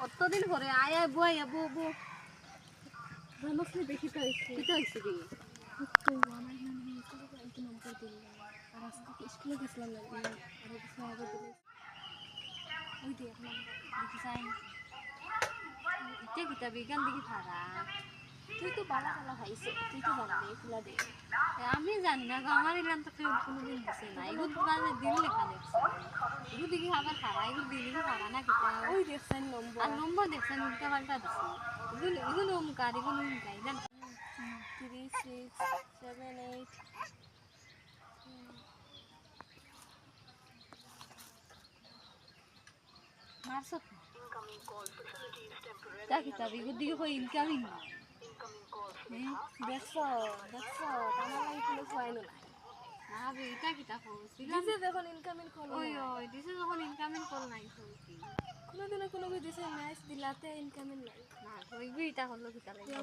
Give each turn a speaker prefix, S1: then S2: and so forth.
S1: কতদিন পরে আয় আয় বই বো বো
S2: মানুষকে দেখি তো হয়েছে
S1: কি তো হইছে কি
S2: তো আমার নাম একটু নম্বর দিল আর আজকে স্কুলে গেছিলাম না আর কিছু আগে দিলে ওই দিয়ে
S1: দেখি চাই এটা কিতা বিজ্ঞান দিকে থাকা
S2: তুই তো বালা বালা খাইছে তুই তো জানবি এগুলা দে
S1: আমি জানি না গো, আমার এলাম তো কেউ কোনোদিন দিছে না এগুলো মানে দিন লেখা দেখছে এগুলো দিকে আবার খারা এগুলো দিকে খারা না কিতা
S2: ওই দেখছেন নম্বর
S1: আর নম্বর দেখছেন উল্টা পাল্টা দিছে এগুলো এগুলো মুকার এগুলো মুকাই জান
S2: 3 6 7 8
S1: মারছো তা কিতা এগুলো দিকে কই ইনকামিং
S2: দেখছো দেখছো আমার লাগে কোনো ফাইন নাই
S1: না বে এটা কিতা করছি
S2: দিছে দেখুন ইনকামিং কল
S1: ওই ওই দিছে যখন ইনকামিং কল নাই করছি
S2: কোনোদিনও কোনো দিছে ম্যাচ দিলাতে ইনকামিং নাই
S1: না তো এগুলো এটা হলো কিতা লাগে